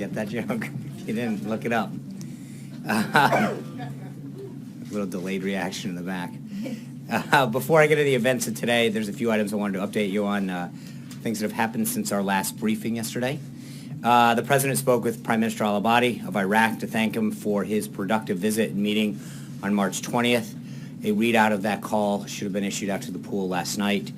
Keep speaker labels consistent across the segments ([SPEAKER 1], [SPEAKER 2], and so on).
[SPEAKER 1] Get that joke? You didn't, look it up. A little delayed reaction in the back. Before I get to the events of today, there's a few items I wanted to update you on, things that have happened since our last briefing yesterday. The President spoke with Prime Minister al-Abadi of Iraq to thank him for his productive visit and meeting on March 20th. A readout of that call should have been issued after the pool last night.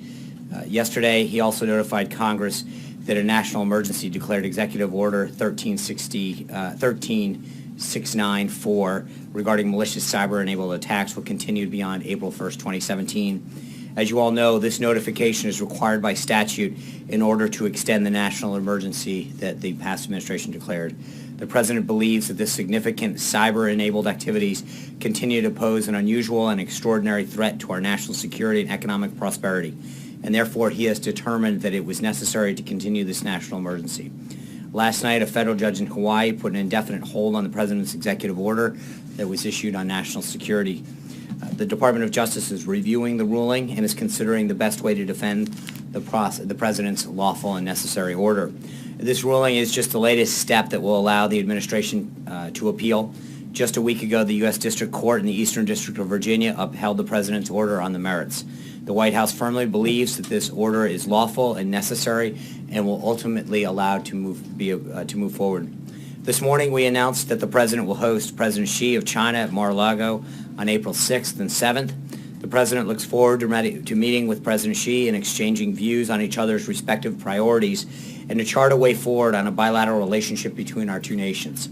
[SPEAKER 1] Yesterday, he also notified Congress that a national emergency declared Executive Order 13694 regarding malicious cyber-enabled attacks will continue beyond April 1st, 2017. As you all know, this notification is required by statute in order to extend the national emergency that the past administration declared. The President believes that this significant cyber-enabled activities continue to pose an unusual and extraordinary threat to our national security and economic prosperity, and therefore he has determined that it was necessary to continue this national emergency. Last night, a federal judge in Hawaii put an indefinite hold on the President's executive order that was issued on national security. The Department of Justice is reviewing the ruling and is considering the best way to defend the President's lawful and necessary order. This ruling is just the latest step that will allow the administration to appeal. Just a week ago, the U.S. District Court in the Eastern District of Virginia upheld the President's order on the merits. The White House firmly believes that this order is lawful and necessary and will ultimately allow to move forward. This morning, we announced that the President will host President Xi of China at Mar-a-Lago on April 6th and 7th. The President looks forward to meeting with President Xi and exchanging views on each other's respective priorities and to chart a way forward on a bilateral relationship between our two nations.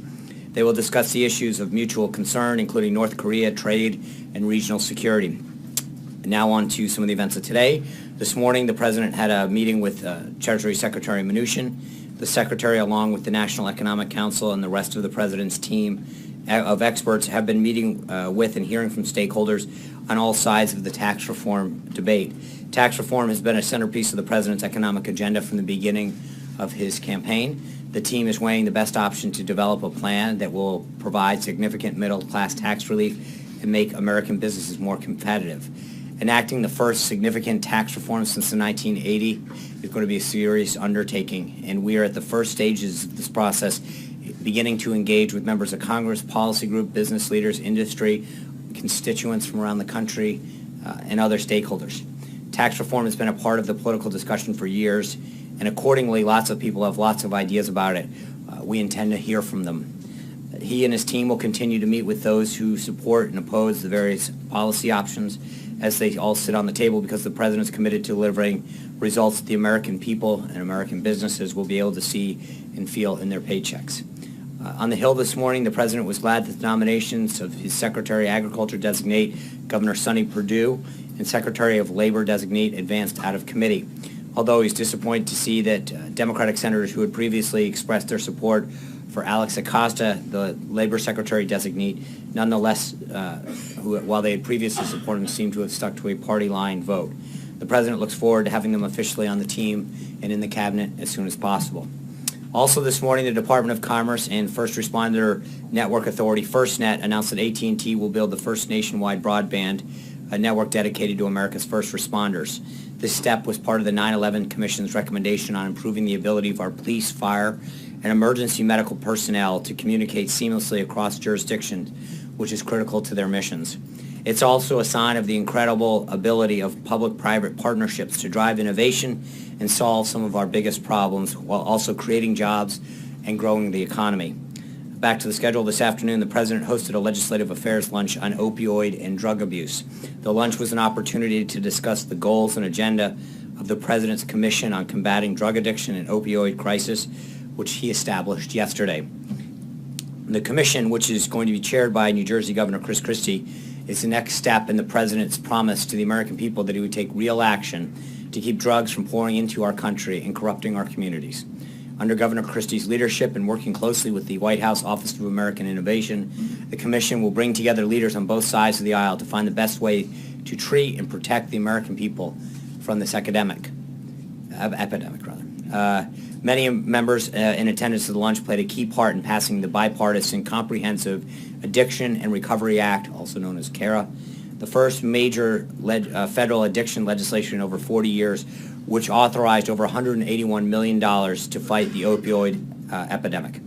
[SPEAKER 1] They will discuss the issues of mutual concern, including North Korea, trade, and regional security. Now on to some of the events of today. This morning, the President had a meeting with Treasury Secretary Mnuchin. The Secretary, along with the National Economic Council and the rest of the President's team of experts, have been meeting with and hearing from stakeholders on all sides of the tax reform debate. Tax reform has been a centerpiece of the President's economic agenda from the beginning of his campaign. The team is weighing the best option to develop a plan that will provide significant middle-class tax relief and make American businesses more competitive. Enacting the first significant tax reform since the 1980 is going to be a serious undertaking, and we are at the first stages of this process, beginning to engage with members of Congress, policy group, business leaders, industry, constituents from around the country, and other stakeholders. Tax reform has been a part of the political discussion for years, and accordingly, lots of people have lots of ideas about it. We intend to hear from them. He and his team will continue to meet with those who support and oppose the various policy options as they all sit on the table, because the President is committed to delivering results that the American people and American businesses will be able to see and feel in their paychecks. On the Hill this morning, the President was glad that the nominations of his Secretary of Agriculture designate, Governor Sonny Perdue, and Secretary of Labor designate advanced out of committee. Although he's disappointed to see that Democratic senators who had previously expressed their support for Alex Acosta, the Labor Secretary designate, nonetheless, while they had previously supported him, seem to have stuck to a party line vote. The President looks forward to having them officially on the team and in the Cabinet as soon as possible. Also this morning, the Department of Commerce and First Responder Network Authority, FirstNet, announced that AT&T will build the first nationwide broadband network dedicated to America's first responders. This step was part of the 9/11 Commission's recommendation on improving the ability of our police, fire, and emergency medical personnel to communicate seamlessly across jurisdictions, which is critical to their missions. It's also a sign of the incredible ability of public-private partnerships to drive innovation and solve some of our biggest problems while also creating jobs and growing the economy. Back to the schedule this afternoon, the President hosted a legislative affairs lunch on opioid and drug abuse. The lunch was an opportunity to discuss the goals and agenda of the President's Commission on Combating Drug Addiction and Opioid Crisis, which he established yesterday. The commission, which is going to be chaired by New Jersey Governor Chris Christie, is the next step in the President's promise to the American people that he would take real action to keep drugs from pouring into our country and corrupting our communities. Under Governor Christie's leadership and working closely with the White House Office of American Innovation, the commission will bring together leaders on both sides of the aisle to find the best way to treat and protect the American people from this epidemic. Many members in attendance to the lunch played a key part in passing the bipartisan Comprehensive Addiction and Recovery Act, also known as CARA, the first major federal addiction legislation in over 40 years, which authorized over $181 million to fight the opioid epidemic.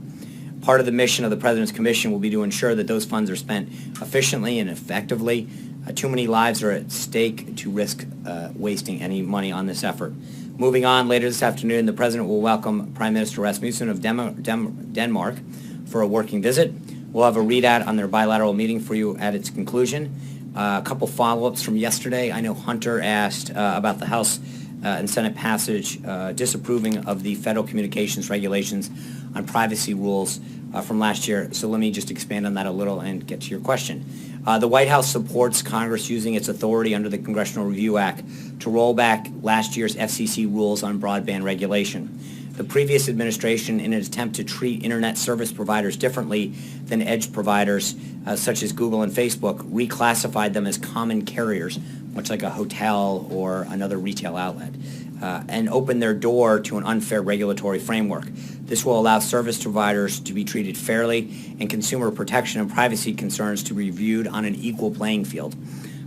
[SPEAKER 1] Part of the mission of the President's Commission will be to ensure that those funds are spent efficiently and effectively. Too many lives are at stake to risk wasting any money on this effort. Moving on, later this afternoon, the President will welcome Prime Minister Rasmussen of Denmark for a working visit. We'll have a readout on their bilateral meeting for you at its conclusion. A couple follow-ups from yesterday. I know Hunter asked about the House and Senate passage disapproving of the federal communications regulations on privacy rules from last year. So let me just expand on that a little and get to your question. The White House supports Congress using its authority under the Congressional Review Act to roll back last year's FCC rules on broadband regulation. The previous administration, in an attempt to treat internet service providers differently than edge providers such as Google and Facebook, reclassified them as common carriers, much like a hotel or another retail outlet, and opened their door to an unfair regulatory framework. This will allow service providers to be treated fairly and consumer protection and privacy concerns to be reviewed on an equal playing field.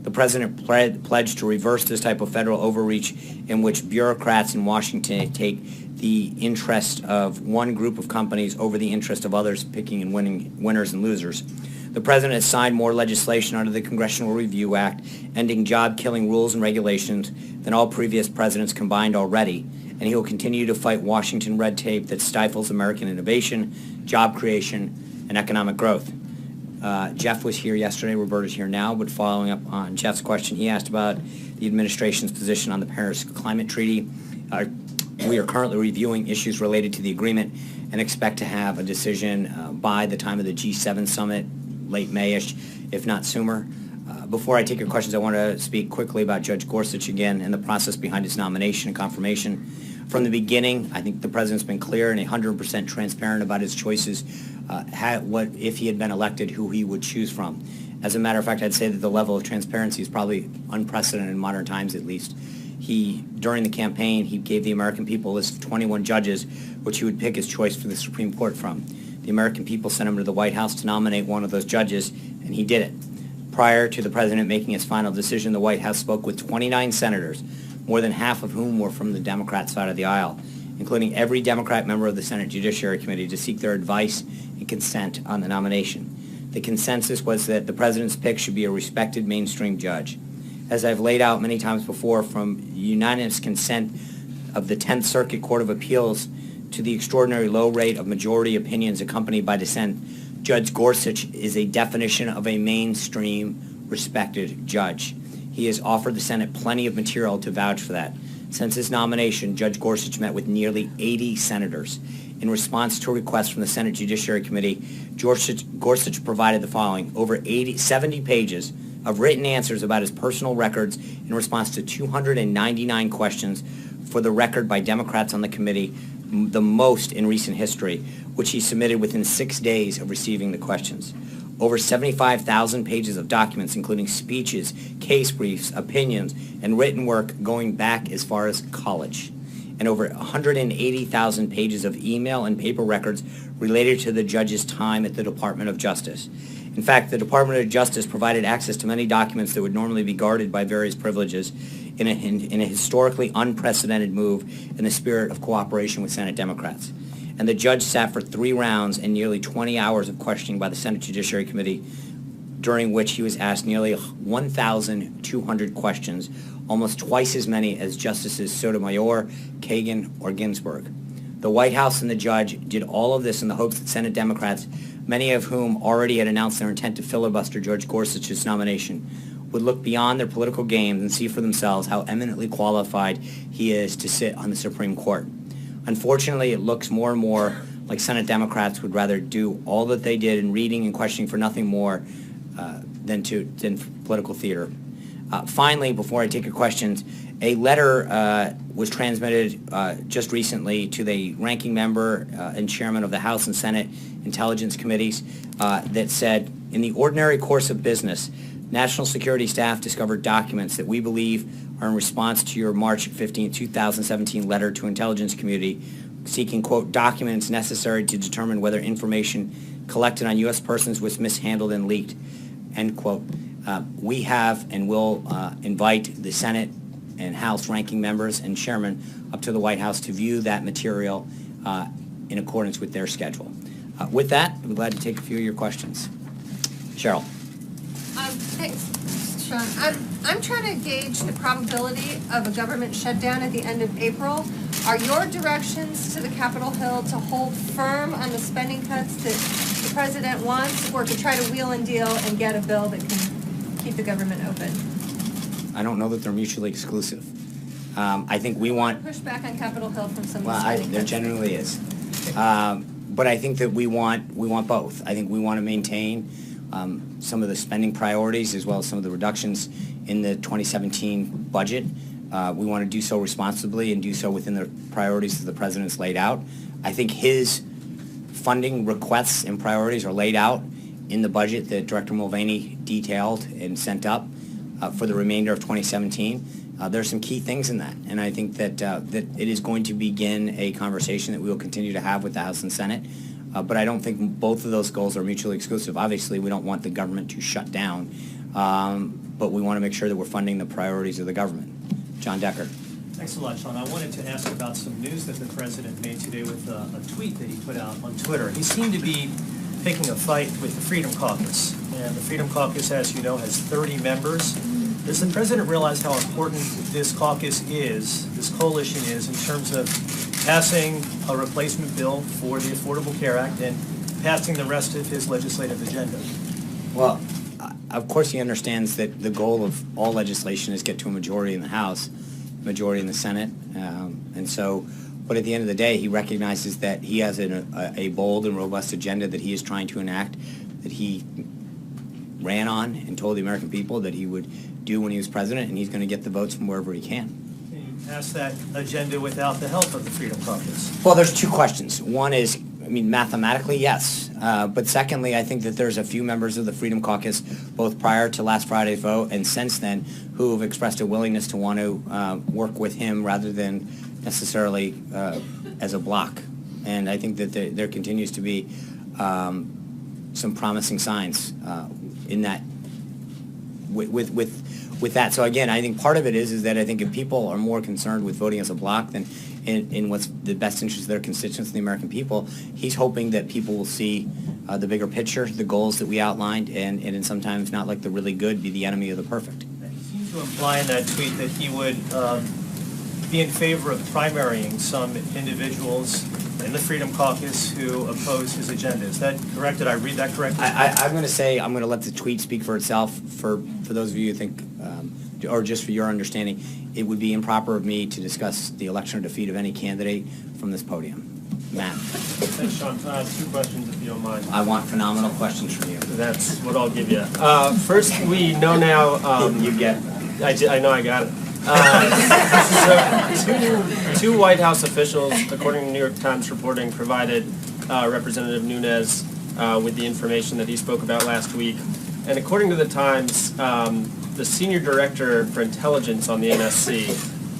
[SPEAKER 1] The President pledged to reverse this type of federal overreach in which bureaucrats in Washington take the interest of one group of companies over the interest of others, picking and winning winners and losers. The President has signed more legislation under the Congressional Review Act, ending job-killing rules and regulations than all previous presidents combined already, and he will continue to fight Washington red tape that stifles American innovation, job creation, and economic growth. Jeff was here yesterday, Roberta's here now, but following up on Jeff's question, he asked about the administration's position on the Paris Climate Treaty. We are currently reviewing issues related to the agreement and expect to have a decision by the time of the G7 summit, late May-ish, if not sooner. Before I take your questions, I want to speak quickly about Judge Gorsuch again and the process behind his nomination and confirmation. From the beginning, I think the President's been clear and 100% transparent about his choices, what if he had been elected, who he would choose from. As a matter of fact, I'd say that the level of transparency is probably unprecedented in modern times, at least. During the campaign, he gave the American people a list of 21 judges, which he would pick his choice for the Supreme Court from. The American people sent him to the White House to nominate one of those judges, and he did it. Prior to the President making his final decision, the White House spoke with 29 senators, more than half of whom were from the Democrat side of the aisle, including every Democrat member of the Senate Judiciary Committee, to seek their advice and consent on the nomination. The consensus was that the President's pick should be a respected mainstream judge. As I've laid out many times before, from unanimous consent of the 10th Circuit Court of Appeals to the extraordinary low rate of majority opinions accompanied by dissent, Judge Gorsuch is a definition of a mainstream, respected judge. He has offered the Senate plenty of material to vouch for that. Since his nomination, Judge Gorsuch met with nearly 80 senators. In response to a request from the Senate Judiciary Committee, Gorsuch provided the following: over 70 pages of written answers about his personal records in response to 299 questions for the record by Democrats on the committee, the most in recent history, which he submitted within 6 days of receiving the questions. Over 75,000 pages of documents, including speeches, case briefs, opinions, and written work going back as far as college. And over 180,000 pages of email and paper records related to the judge's time at the Department of Justice. In fact, the Department of Justice provided access to many documents that would normally be guarded by various privileges in a historically unprecedented move in the spirit of cooperation with Senate Democrats. And the judge sat for 3 rounds and nearly 20 hours of questioning by the Senate Judiciary Committee, during which he was asked nearly 1,200 questions, almost twice as many as Justices Sotomayor, Kagan, or Ginsburg. The White House and the judge did all of this in the hopes that Senate Democrats, many of whom already had announced their intent to filibuster Judge Gorsuch's nomination, would look beyond their political games and see for themselves how eminently qualified he is to sit on the Supreme Court. Unfortunately, it looks more and more like Senate Democrats would rather do all that they did in reading and questioning for nothing more than political theater. Finally, before I take your questions, a letter was transmitted just recently to the ranking member and chairman of the House and Senate Intelligence Committees that said, in the ordinary course of business, National Security staff discovered documents that we believe are in response to your March 15, 2017 letter to intelligence community seeking, quote, documents necessary to determine whether information collected on U.S. persons was mishandled and leaked, end quote. We have and will invite the Senate and House ranking members and chairman up to the White House to view that material in accordance with their schedule. With that, I'm glad to take a few of your questions. Cheryl.
[SPEAKER 2] Thanks, Sean. I'm trying to gauge the probability of a government shutdown at the end of April. Are your directions to the Capitol Hill to hold firm on the spending cuts that the president wants, or to try to wheel and deal and get a bill that can keep the government open?
[SPEAKER 1] I don't know that they're mutually exclusive. I think we want
[SPEAKER 2] pushback on Capitol Hill from some of the
[SPEAKER 1] well,
[SPEAKER 2] spending
[SPEAKER 1] there
[SPEAKER 2] cuts.
[SPEAKER 1] generally is. But I think that we want both. I think we want to maintain some of the spending priorities as well as some of the reductions in the 2017 budget. We want to do so responsibly and do so within the priorities that the president's laid out. I think his funding requests and priorities are laid out in the budget that Director Mulvaney detailed and sent up for the remainder of 2017. There are some key things in that, and I think that that it is going to begin a conversation that we will continue to have with the House and Senate. But I don't think both of those goals are mutually exclusive. Obviously, we don't want the government to shut down, but we want to make sure that we're funding the priorities of the government. John Decker.
[SPEAKER 3] Thanks a lot, Sean. I wanted to ask about some news that the president made today with a tweet that he put out on Twitter. He seemed to be picking a fight with the Freedom Caucus, and the Freedom Caucus, as you know, has 30 members. Does the president realize how important this caucus is, this coalition is, in terms of passing a replacement bill for the Affordable Care Act and passing the rest of his legislative agenda?
[SPEAKER 1] Well, of course he understands that the goal of all legislation is get to a majority in the House, majority in the Senate, and so, but at the end of the day, he recognizes that he has a bold and robust agenda that he is trying to enact, that he ran on and told the American people that he would do when he was president, and he's going to get the votes from wherever he can.
[SPEAKER 3] Can you pass that agenda without the help of the Freedom Caucus?
[SPEAKER 1] Well, there's two questions. One is, I mean, mathematically, yes. But secondly, I think that there's a few members of the Freedom Caucus, both prior to last Friday's vote and since then, who have expressed a willingness to want to work with him rather than necessarily as a bloc. And I think that there continues to be some promising signs in that with that. So again, I think part of it is that I think if people are more concerned with voting as a bloc than in what's the best interest of their constituents and the American people, he's hoping that people will see the bigger picture, the goals that we outlined, and sometimes not like the really good be the enemy of the perfect.
[SPEAKER 3] He seemed to imply in that tweet that he would be in favor of primarying some individuals in the Freedom Caucus who oppose his agenda. Is that correct? Did I read that correctly?
[SPEAKER 1] I'm going to say I'm going to let the tweet speak for itself. For those of you who think, or just for your understanding, it would be improper of me to discuss the election or defeat of any candidate from this podium. Matt.
[SPEAKER 4] Thanks, Sean. Two questions, if you don't mind.
[SPEAKER 1] I want phenomenal questions from you.
[SPEAKER 4] That's what I'll give you. First, we know now.
[SPEAKER 1] You get that.
[SPEAKER 4] I know I got it. So, two White House officials, according to New York Times reporting, provided Representative Nunes with the information that he spoke about last week. And according to the Times, the senior director for intelligence on the NSC,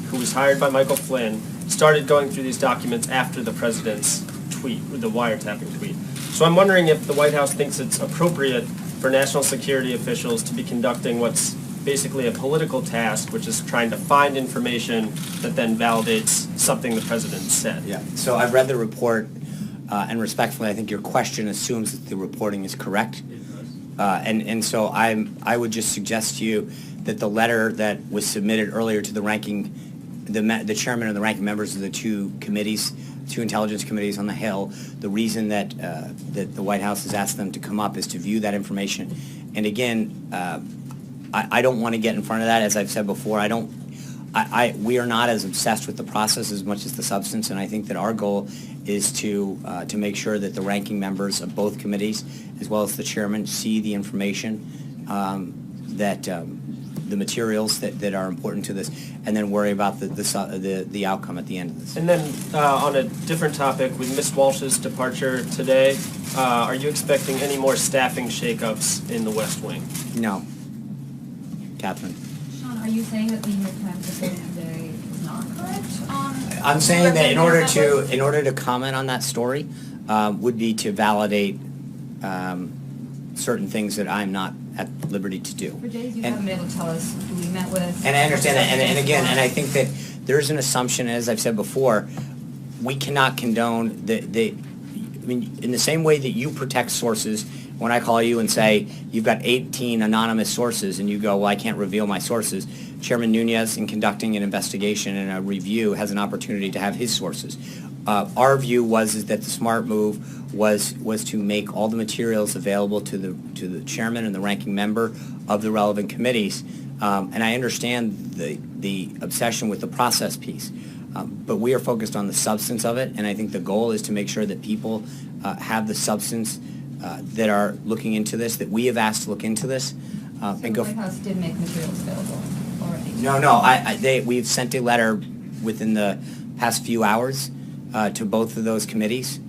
[SPEAKER 4] who was hired by Michael Flynn, started going through these documents after the president's tweet, the wiretapping tweet. So I'm wondering if the White House thinks it's appropriate for national security officials to be conducting what's basically a political task, which is trying to find information that then validates something the president said.
[SPEAKER 1] Yeah. So I've read the report, and respectfully, I think your question assumes that the reporting is correct. And so I would just suggest to you that the letter that was submitted earlier to the chairman and the ranking members of the two intelligence committees on the Hill, the reason that the White House has asked them to come up is to view that information. And again, I don't want to get in front of that. As I've said before, we are not as obsessed with the process as much as the substance, and I think that our goal is to make sure that the ranking members of both committees, as well as the chairman, see the information, the materials that are important to this, and then worry about the outcome at the end of this.
[SPEAKER 4] And then on a different topic, with Ms. Walsh's departure today, are you expecting any more staffing shakeups in the West Wing?
[SPEAKER 1] No. Catherine.
[SPEAKER 5] Sean, are you saying that the New York Times reporting today is not correct?
[SPEAKER 1] I'm saying that in order to comment on that story would be to validate certain things that I'm not at liberty to do.
[SPEAKER 5] For days you haven't been able to tell us who we met with.
[SPEAKER 1] And I understand that, and again, and I think that there's an assumption, as I've said before, we cannot condone mean, in the same way that you protect sources, when I call you and say, you've got 18 anonymous sources, and you go, well, I can't reveal my sources, Chairman Nunes, in conducting an investigation and a review, has an opportunity to have his sources. Our view is that the smart move was to make all the materials available to the chairman and the ranking member of the relevant committees. And I understand the obsession with the process piece. But we are focused on the substance of it, and I think the goal is to make sure that people have the substance that are looking into this, that we have asked to look into this.
[SPEAKER 5] So the White House did make materials available already?
[SPEAKER 1] No, we've sent a letter within the past few hours to both of those committees,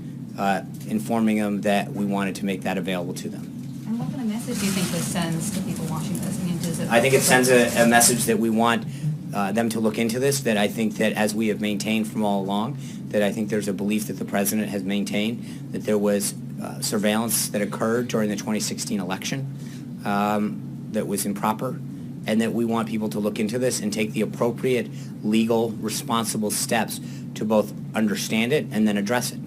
[SPEAKER 1] informing them that we wanted to make that available to them.
[SPEAKER 5] And what kind of message do you think this sends to people watching this? I mean, does it...
[SPEAKER 1] I think it sends a message that we want them to look into this, that I think that as we have maintained from all along, that I think there's a belief that the President has maintained that there was surveillance that occurred during the 2016 election that was improper, and that we want people to look into this and take the appropriate legal, responsible steps to both understand it and then address it.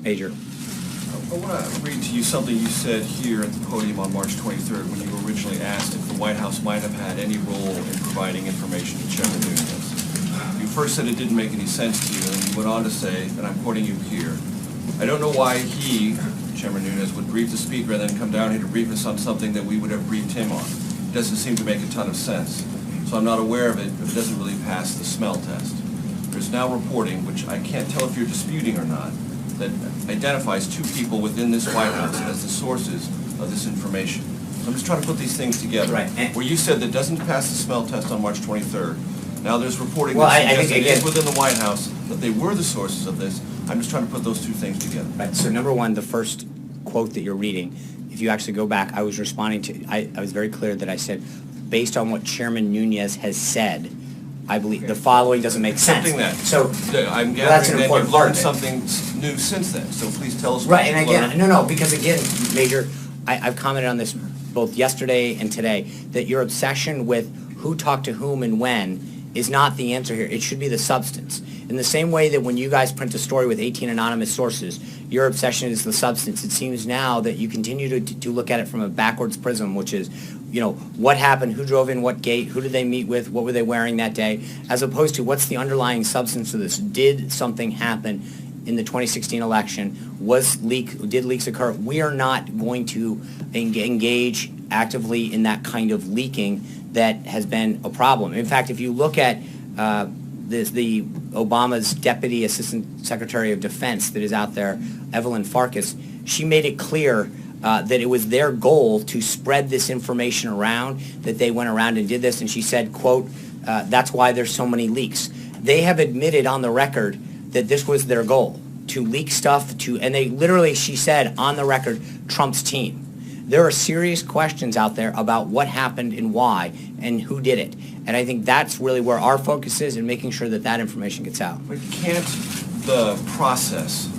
[SPEAKER 1] Major.
[SPEAKER 6] I want to read to you something you said here at the podium on March 23rd when you were originally asked if the White House might have had any role in providing information to Chairman Nunes. You first said it didn't make any sense to you, and then you went on to say, and I'm quoting you here, I don't know why he, Chairman Nunes, would brief the Speaker and then come down here to brief us on something that we would have briefed him on. It doesn't seem to make a ton of sense. So I'm not aware of it, but it doesn't really pass the smell test. There's now reporting, which I can't tell if you're disputing or not, that identifies two people within this White House as the sources of this information. So I'm just trying to put these things together.
[SPEAKER 1] Right.
[SPEAKER 6] Where you said that doesn't pass the smell test on March 23rd. Now there's reporting
[SPEAKER 1] Well,
[SPEAKER 6] that
[SPEAKER 1] I think,
[SPEAKER 6] suggests it is
[SPEAKER 1] again,
[SPEAKER 6] within the White House that they were the sources of this. I'm just trying to put those two things together.
[SPEAKER 1] Right. So number one, the first quote that you're reading, if you actually go back, I was responding to, I was very clear that I said, based on what Chairman Nunes has said, I believe the following doesn't make sense.
[SPEAKER 6] Something that.
[SPEAKER 1] So
[SPEAKER 6] I'm
[SPEAKER 1] that's an
[SPEAKER 6] gathering that
[SPEAKER 1] important
[SPEAKER 6] you've
[SPEAKER 1] part
[SPEAKER 6] learned
[SPEAKER 1] of it.
[SPEAKER 6] something new since then. So please tell us what
[SPEAKER 1] Right,
[SPEAKER 6] you've
[SPEAKER 1] and
[SPEAKER 6] learned.
[SPEAKER 1] again, because again, Major, I've commented on this both yesterday and today, that your obsession with who talked to whom and when is not the answer here. It should be the substance. In the same way that when you guys print a story with 18 anonymous sources, your obsession is the substance. It seems now that you continue to look at it from a backwards prism, which is, you know, what happened, who drove in what gate, who did they meet with, what were they wearing that day, as opposed to what's the underlying substance of this. Did something happen in the 2016 election? Did leaks occur? We are not going to engage actively in that kind of leaking that has been a problem. In fact, if you look at the Obama's Deputy Assistant Secretary of Defense that is out there, Evelyn Farkas, she made it clear that it was their goal to spread this information around, that they went around and did this, and she said, quote, that's why there's so many leaks. They have admitted on the record that this was their goal, to leak stuff, and they literally, she said on the record, Trump's team. There are serious questions out there about what happened and why and who did it. And I think that's really where our focus is in making sure that that information gets out.
[SPEAKER 6] But can't the process,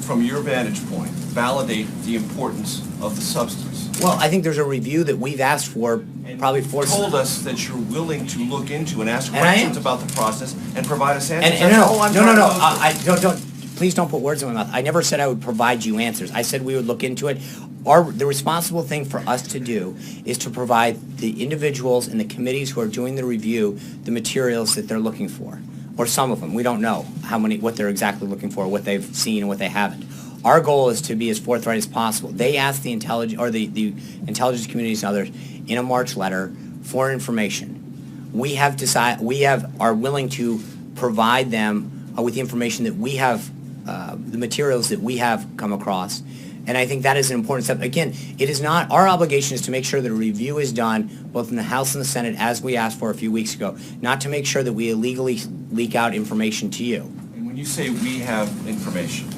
[SPEAKER 6] from your vantage point, validate the importance of the substance?
[SPEAKER 1] Well, I think there's a review that we've asked for probably
[SPEAKER 6] You
[SPEAKER 1] four...
[SPEAKER 6] told us that you're willing to look into and ask
[SPEAKER 1] And I am.
[SPEAKER 6] questions about the process and provide us answers.
[SPEAKER 1] And
[SPEAKER 6] That's all I'm trying to go through.
[SPEAKER 1] don't, please don't put words in my mouth. I never said I would provide you answers. I said we would look into it. The responsible thing for us to do is to provide the individuals and the committees who are doing the review the materials that they're looking for, or some of them. We don't know what they're exactly looking for, what they've seen and what they haven't. Our goal is to be as forthright as possible. They asked the intelligence communities and others in a March letter for information. We are willing to provide them with the information that we have, the materials that we have come across. And I think that is an important step. Again, it is not, our obligation is to make sure that a review is done both in the House and the Senate as we asked for a few weeks ago, not to make sure that we illegally leak out information to you.
[SPEAKER 6] And when you say we have information,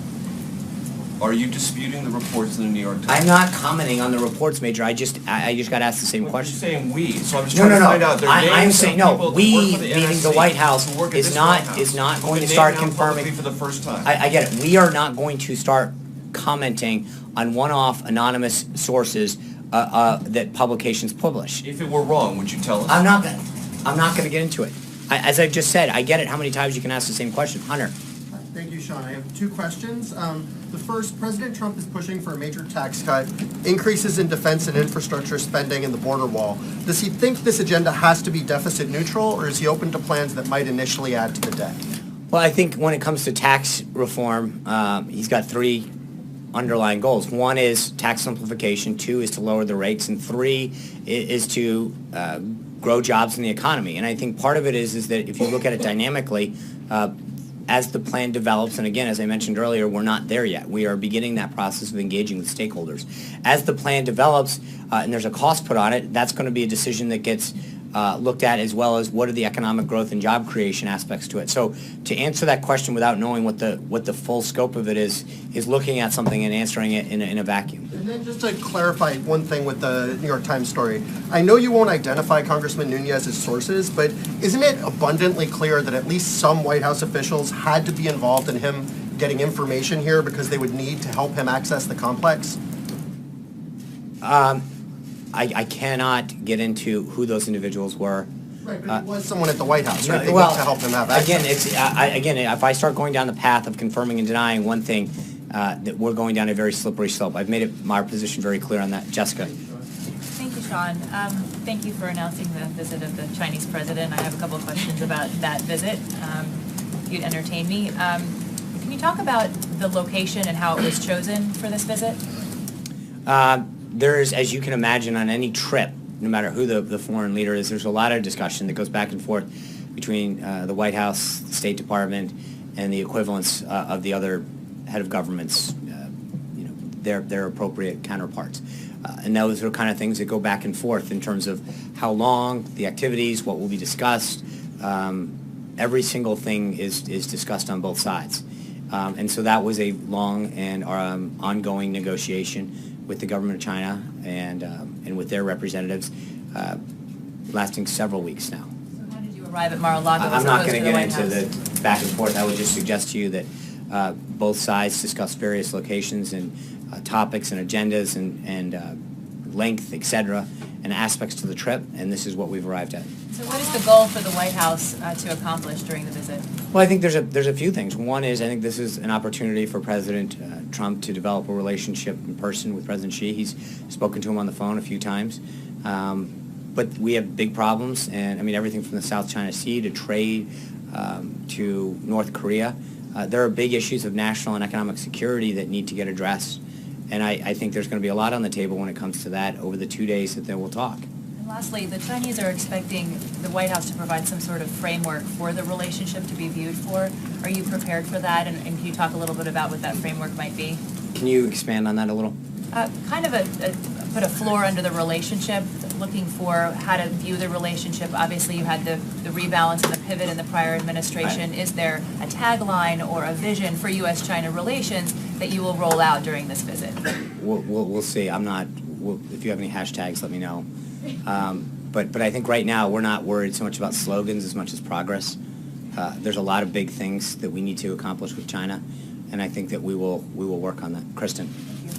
[SPEAKER 6] are you disputing the reports in the New York Times?
[SPEAKER 1] I'm not commenting on the reports, Major. I just got asked the same
[SPEAKER 6] Well,
[SPEAKER 1] question.
[SPEAKER 6] You're saying we, so I'm just
[SPEAKER 1] No,
[SPEAKER 6] trying
[SPEAKER 1] no,
[SPEAKER 6] to find out.
[SPEAKER 1] no.
[SPEAKER 6] There are names
[SPEAKER 1] I'm
[SPEAKER 6] of
[SPEAKER 1] saying
[SPEAKER 6] people
[SPEAKER 1] no.
[SPEAKER 6] who
[SPEAKER 1] We,
[SPEAKER 6] work for the
[SPEAKER 1] meaning the
[SPEAKER 6] NSC,
[SPEAKER 1] White House,
[SPEAKER 6] who work at
[SPEAKER 1] is
[SPEAKER 6] this
[SPEAKER 1] not
[SPEAKER 6] White House,
[SPEAKER 1] going to
[SPEAKER 6] who
[SPEAKER 1] start
[SPEAKER 6] named now
[SPEAKER 1] confirming.
[SPEAKER 6] publicly for the first time.
[SPEAKER 1] I get it. We are not going to start commenting on one-off anonymous sources that publications publish.
[SPEAKER 6] If it were wrong, would you tell us?
[SPEAKER 1] I'm not going to get into it. As I just said, I get it. How many times you can ask the same question, Hunter?
[SPEAKER 7] Thank you, Sean. I have two questions. The first, President Trump is pushing for a major tax cut, increases in defense and infrastructure spending, and the border wall. Does he think this agenda has to be deficit neutral, or is he open to plans that might initially add to the debt?
[SPEAKER 1] Well, I think when it comes to tax reform, he's got three underlying goals. One is tax simplification, two is to lower the rates, and three is to grow jobs in the economy. And I think part of it is that if you look at it dynamically, as the plan develops, and again, as I mentioned earlier, we're not there yet. We are beginning that process of engaging with stakeholders. As the plan develops and there's a cost put on it, that's going to be a decision that gets looked at, as well as what are the economic growth and job creation aspects to it. So to answer that question without knowing what the full scope of it is looking at something and answering it in a vacuum.
[SPEAKER 7] And then just to clarify one thing with the New York Times story, I know you won't identify Congressman Nunes' sources, but isn't it abundantly clear that at least some White House officials had to be involved in him getting information here because they would need to help him access the complex?
[SPEAKER 1] I cannot get into who those individuals were.
[SPEAKER 7] Right, but it was someone at the White House, right? They
[SPEAKER 1] Well,
[SPEAKER 7] need to help him have access.
[SPEAKER 1] Again, if I start going down the path of confirming and denying one thing, that we're going down a very slippery slope. I've made it my position very clear on that. Jessica.
[SPEAKER 8] Thank you, Sean. Thank you for announcing the visit of the Chinese president. I have a couple of questions about that visit. If you'd entertain me. Can you talk about the location and how it was chosen for this visit?
[SPEAKER 1] There's, as you can imagine, on any trip, no matter who the foreign leader is, there's a lot of discussion that goes back and forth between the White House, the State Department, and the equivalents of the other head of governments, their appropriate counterparts. And those are kind of things that go back and forth in terms of how long, the activities, what will be discussed. Every single thing is discussed on both sides. And so that was a long and ongoing negotiation with the government of China and with their representatives, lasting several weeks now.
[SPEAKER 8] So how did you arrive at Mar-a-Lago?
[SPEAKER 1] I'm not going to get into the back and forth. I would just suggest to you that both sides discuss various locations and topics and agendas and length, etc., and aspects to the trip, and this is what we've arrived at.
[SPEAKER 8] So what is the goal for the White House to accomplish during the visit?
[SPEAKER 1] Well, I think there's a few things. One is I think this is an opportunity for President Trump to develop a relationship in person with President Xi. He's spoken to him on the phone a few times. But we have big problems, and I mean everything from the South China Sea to trade to North Korea. There are big issues of national and economic security that need to get addressed. And I think there's going to be a lot on the table when it comes to that over the 2 days that they will talk.
[SPEAKER 8] And lastly, the Chinese are expecting the White House to provide some sort of framework for the relationship to be viewed for. Are you prepared for that? And can you talk a little bit about what that framework might be?
[SPEAKER 1] Can you expand on that a little?
[SPEAKER 8] Kind of put a floor under the relationship, looking for how to view the relationship. Obviously, you had the rebalance and the pivot in the prior administration. Right. Is there a tagline or a vision for U.S.-China relations that you will roll out during this visit?
[SPEAKER 1] We'll see. If you have any hashtags, let me know. But I think right now we're not worried so much about slogans as much as progress. There's a lot of big things that we need to accomplish with China, and I think that we will work on that. Kristen.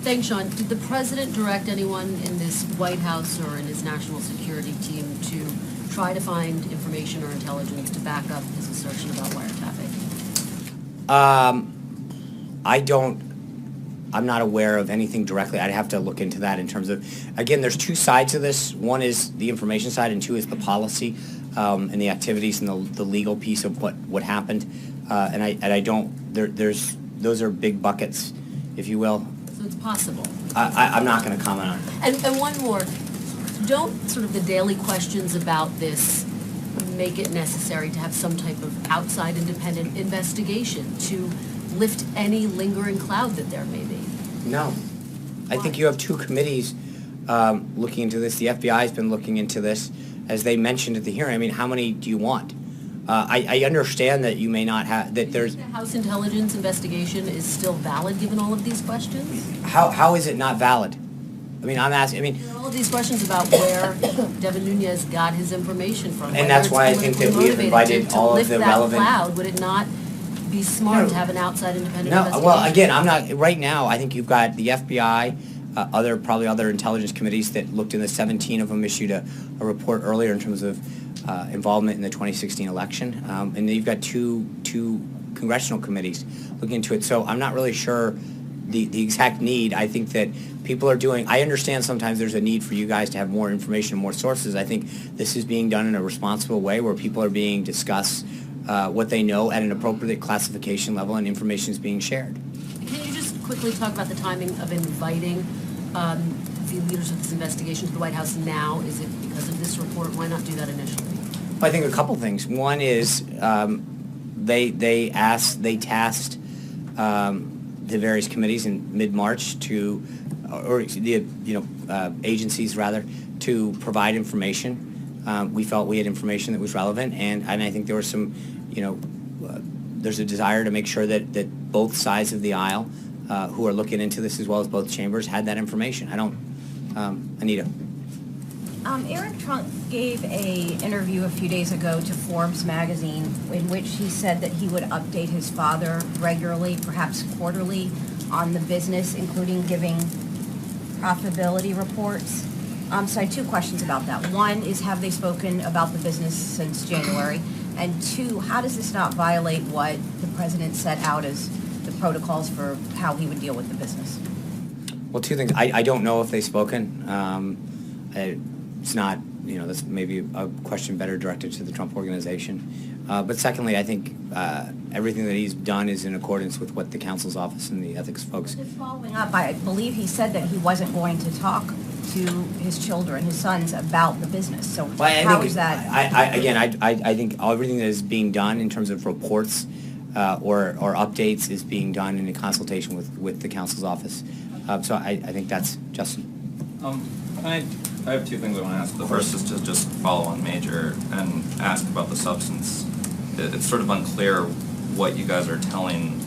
[SPEAKER 9] Thanks, Sean. Did the president direct anyone in this White House or in his national security team to try to find information or intelligence to back up his assertion about wiretapping?
[SPEAKER 1] I'm not aware of anything directly. I'd have to look into that in terms of, again, there's two sides to this. One is the information side, and two is the policy and the activities and the legal piece of what happened. Those are big buckets, if you will.
[SPEAKER 9] So it's possible.
[SPEAKER 1] I'm not going to comment on it.
[SPEAKER 9] And one more. Don't sort of the daily questions about this make it necessary to have some type of outside independent investigation to lift any lingering cloud that there may be?
[SPEAKER 1] No. I think you have two committees looking into this. The FBI has been looking into this, as they mentioned at the hearing. I mean, how many do you want? I understand that you may not have, that there's...
[SPEAKER 9] The House Intelligence investigation is still valid given all of these questions?
[SPEAKER 1] How is it not valid? I mean, I'm asking,
[SPEAKER 9] There are all of these questions about where Devin Nunes got his information from.
[SPEAKER 1] And that's why I think that we have invited all of the relevant...
[SPEAKER 9] To lift that cloud, would it not be smart to have an outside independent investigation?
[SPEAKER 1] Well, again, I'm not, right now, I think you've got the FBI, probably other intelligence committees that looked in the 17 of them issued a report earlier in terms of involvement in the 2016 election. And then you've got two congressional committees looking into it. So I'm not really sure the exact need. I think that people are doing, I understand sometimes there's a need for you guys to have more information and more sources. I think this is being done in a responsible way where people are being discussed what they know at an appropriate classification level and information is being shared.
[SPEAKER 9] Can you just quickly talk about the timing of inviting the leaders of this investigation to the White House now? Is it because of this report? Why not do that initially?
[SPEAKER 1] I think a couple things. One is they tasked the various committees in mid-March to, or the agencies rather, to provide information. We felt we had information that was relevant, and I think there was some, there's a desire to make sure that both sides of the aisle who are looking into this, as well as both chambers, had that information. Anita.
[SPEAKER 10] Eric Trump gave an interview a few days ago to Forbes magazine in which he said that he would update his father regularly, perhaps quarterly, on the business, including giving profitability reports. So I have two questions about that. One is, have they spoken about the business since January? And two, how does this not violate what the president set out as the protocols for how he would deal with the business?
[SPEAKER 1] Well, two things. I don't know if they've spoken. It's not, that's maybe a question better directed to the Trump Organization. But secondly, I think everything that he's done is in accordance with what the counsel's office and the ethics folks.
[SPEAKER 10] Just following up, I believe he said that he wasn't going to talk to his children, his sons, about the business. So how is that?
[SPEAKER 1] I think everything that is being done in terms of reports or updates is being done in a consultation with the counsel's office. So I think that's Justin.
[SPEAKER 11] I have two things I want to ask. The first is to just follow on Major and ask about the substance. It's sort of unclear what you guys are telling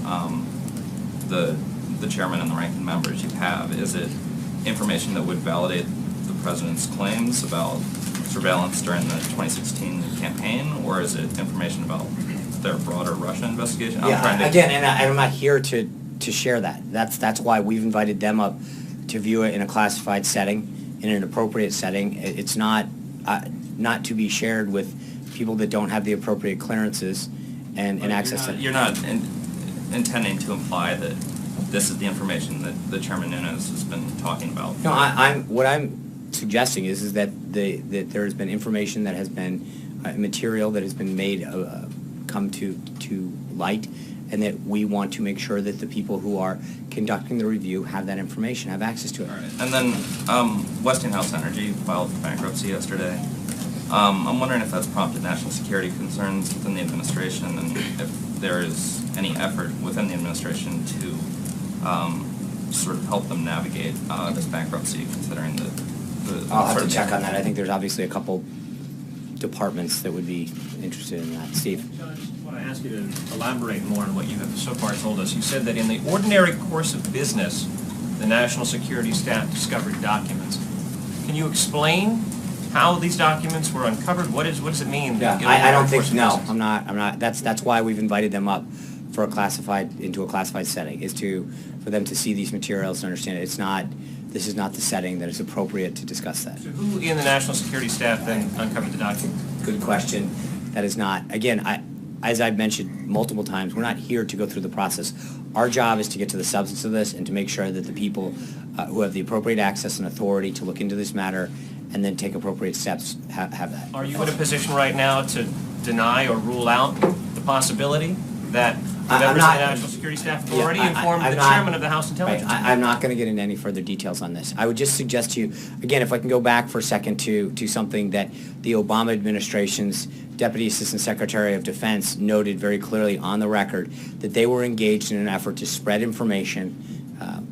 [SPEAKER 11] the chairman and the ranking members you have. Is it information that would validate the president's claims about surveillance during the 2016 campaign, or is it information about their broader Russia investigation?
[SPEAKER 1] I'm not here to share that. That's why we've invited them up to view it in a classified setting, in an appropriate setting. It's not to be shared with people that don't have the appropriate clearances and access to it.
[SPEAKER 11] You're not intending to imply that this is the information that the Chairman Nunes has been talking about?
[SPEAKER 1] No, what I'm suggesting is that there has been information that has been material that has been made come to light, and that we want to make sure that the people who are conducting the review have that information, have access to it.
[SPEAKER 11] All right. And then Westinghouse Energy filed for bankruptcy yesterday. I'm wondering if that's prompted national security concerns within the administration, and if there is any effort within the administration to sort of help them navigate this bankruptcy, considering the
[SPEAKER 1] I'll have to check on that. I think there's obviously a couple departments that would be interested in that. Steve?
[SPEAKER 3] John, I just want to ask you to elaborate more on what you have so far told us. You said that in the ordinary course of business, the national security staff discovered documents. Can you explain how these documents were uncovered? What does it mean?
[SPEAKER 1] Yeah, I don't think, no, I'm not. That's why we've invited them up for into a classified setting, for them to see these materials and understand it. This is not the setting that is appropriate to discuss that.
[SPEAKER 3] So who in the national security staff then uncovered the documents?
[SPEAKER 1] Good question. That is not, again, as I've mentioned multiple times, we're not here to go through the process. Our job is to get to the substance of this and to make sure that the people who have the appropriate access and authority to look into this matter and then take appropriate steps have that.
[SPEAKER 3] Are you in a position right now to deny or rule out the possibility that members of the National Security Staff have already informed the chairman of the House Intelligence?
[SPEAKER 1] I'm not going to get into any further details on this. I would just suggest to you, again, if I can go back for a second to something that the Obama administration's Deputy Assistant Secretary of Defense noted very clearly on the record, that they were engaged in an effort to spread information